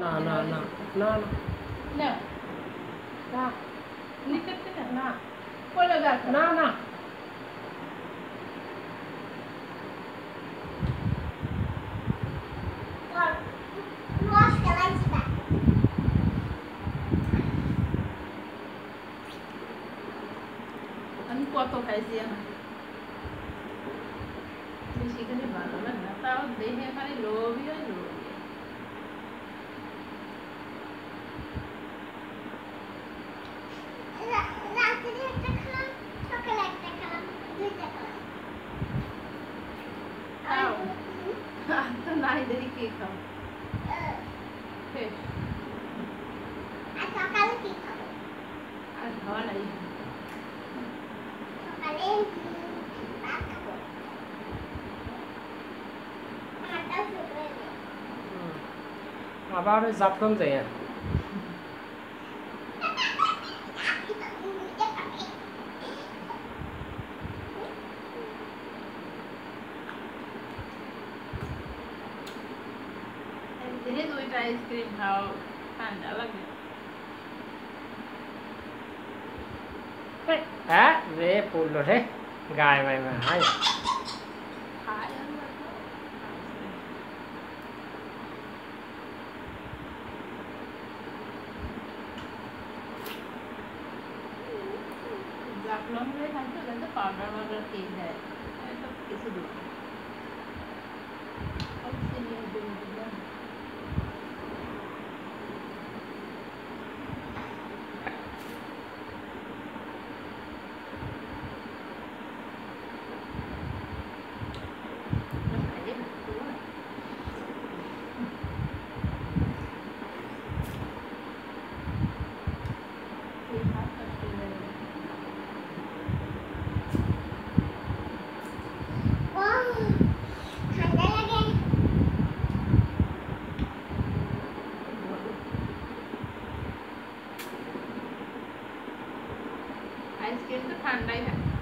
না না না না না না নিতে না না বলে দাও না না আমি কত খাইছি আমি বেশি খেলে ভালো লাগে না তাও দেখে খালি লোভই হয় লোভই তো নাই দেরি কে খাও আর খাওয়া নাই আবার জাফলং যাই দিনে দুইটা আইসক্রিম খাও ঠান্ডা লাগে হ্যাঁ রে পড়লো রে গায়ে বাই হাই খাই জাফলং রে খাইতে গেলে পাউডার পাউডার খেয়ে দেয় এটা কিছু দিই আইসক্রিম তো ঠান্ডাই থাকে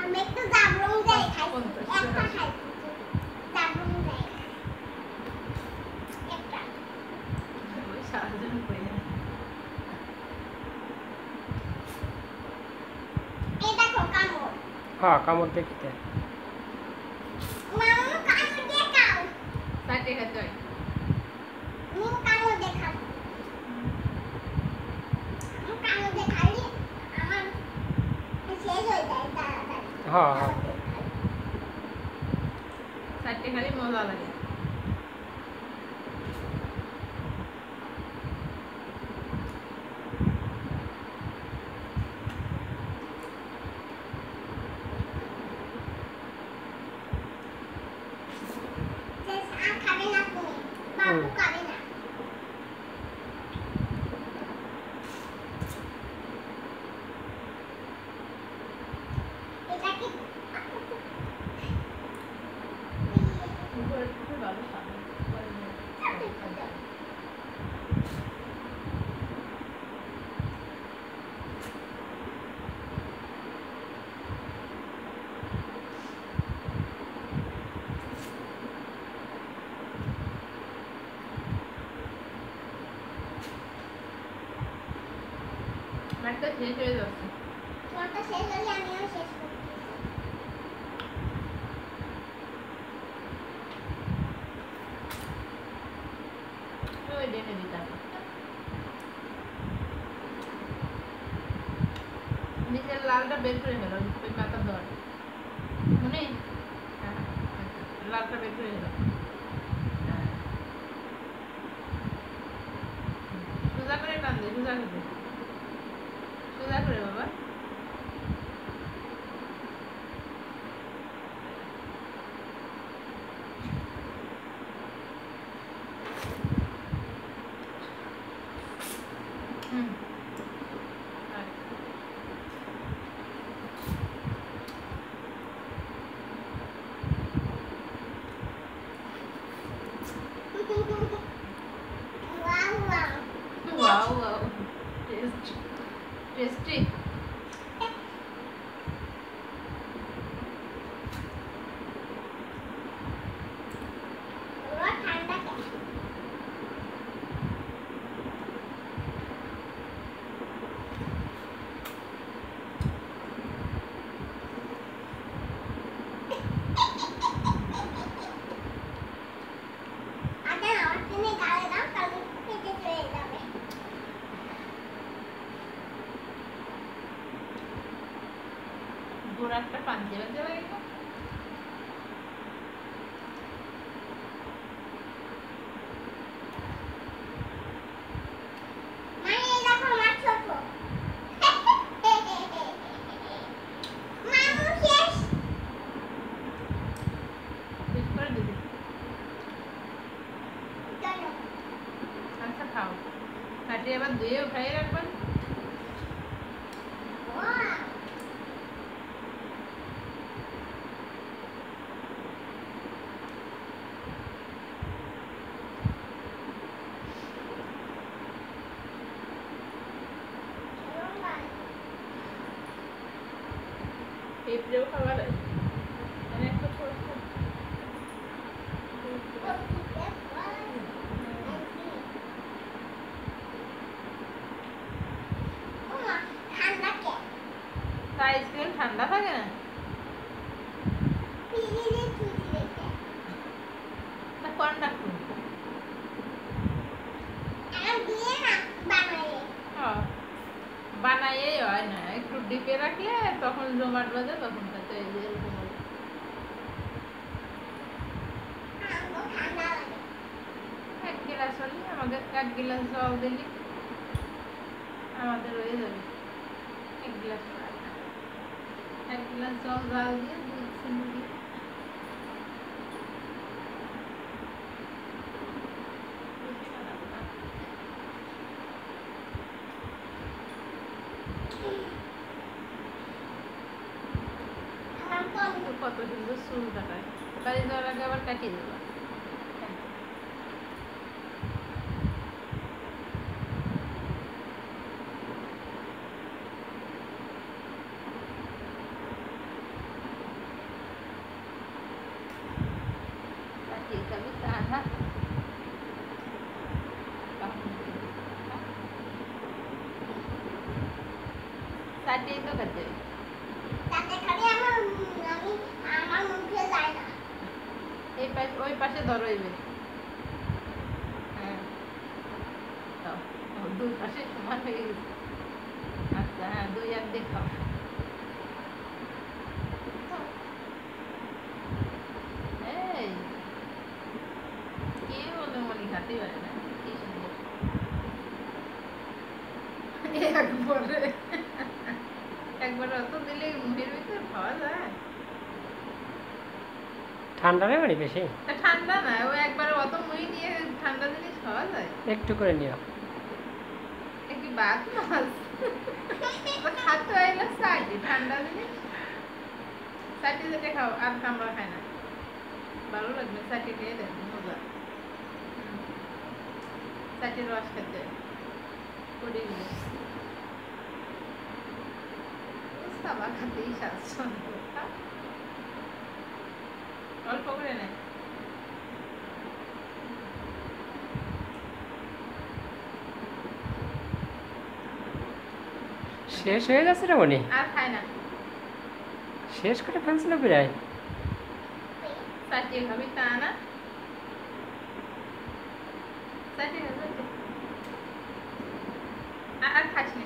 আমি একটু জাবরং যাই খাইছি একটা খাইছি জাবরং যাই একটা সারাজন করে এই দেখো কামড় হ্যাঁ কামড় দেখিতে মামা কামড় দিয়ে খাও সাথে খেতে হয় মু কামড় দিয়ে খাও মু কামড় দিয়ে খাইলে আমার শেষ হয়ে যায় তাড়াতাড়ি হ্যাঁ হ্যাঁ সাথে খালি মজা লাগে আর খাবে না তুমি বাবু খাবে না এটা কি ভালো খাবে একটা শেষ হয়ে যাচ্ছে তোমারটা শেষ হলে আমিও শেষ করব ওই ডেনে দিতাম নিচের লালটা বের করে গেল ওই পাতা ধর মনে লালটা বের করে গেল সোজা করে টান দে সোজা করে সোজা করে বাবা Wow, wow. Wow, wow. Tasty. Tasty. পুরো ঠান্ডা কে? আচ্ছা, আমার তুমি গালে দাও, তাহলে পেটে চলে যাবে। গোড়া একটা পাঞ্জে বাজে লাগে না? মানে এই দেখো আমার ছোট। মামু শেষ। শেষ করে দিবি। চলো। আচ্ছা খাও। কাটিয়ে আবার ধুয়ে উঠাই রাখবেন। Wow. পেঁপড়েও খাওয়া যায়। মানে একটা ছোট ছোট। ঠান্ডা কে? তা আইসক্রিম ঠান্ডা থাকে না? ফ্রিজে চুরি রেখে। তা কোনটা কোন? এখন দিয়ে না বানায়ে। বানাইয়ে হয় না, একটু ডিপে রাখলে তখন জমাট বাজে, তখন তাতে এই যে এরকম হবে। আমার ঠান্ডা লাগে। এক গ্লাস হলে আমাদের এক গ্লাস জল দিলে আমাদের হয়ে যাবে। এক গ্লাস জল জাল দিয়ে দুধ চিনি দিয়ে আমার কম কত সুন্দর চুল কাটায়। বাড়ি যাওয়ার আগে আবার কাটিয়ে দেবো। কাটিয়ে খাবি তা না। কাটিয়ে তো খেতে হবে। তাতে খালি আমার মুখে যায় না। এই পাশে ওই পাশে ধরো এবে। হ্যাঁ দাও। দুই পাশে সমান হয়ে গেছে। আচ্ছা হ্যাঁ, দুই আর দেখাও। এই কে বলে মনি খাতে পারে না? কি সুন্দর। একবারে অত দিলে মুখের ভিতর খাওয়া যায়? ঠান্ডা নেই বাড়ি বেশি, তা ঠান্ডা না, ও একবারে অত মুই দিয়ে ঠান্ডা জিনিস খাওয়া যায়? একটু করে নিও। এ কি বাত মাছ? ও খাতে হয় না সাইডে ঠান্ডা জিনিস। সাইডে যেটা খাও আর আমরা খাই না। ভালো লাগবে সাইডে খেয়ে দেখো মজা। সাইডের রস খেতে করে গেলে সাবা খাতেই স্বাচ্ছন্দ্য। অল্প করে নেয়। শেষ হয়ে যাচ্ছে রে মনি, আর খায় না। শেষ করে ফেলছিল প্রায়। সাইডে খাবি তা না। সাইডে খাবি আর খাস না।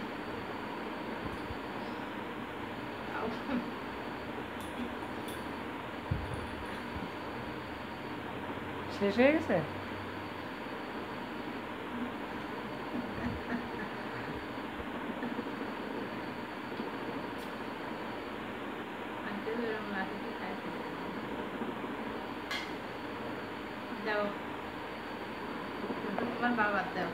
শেষ হয়ে গেছে। দাও তোমার বাবার দাও।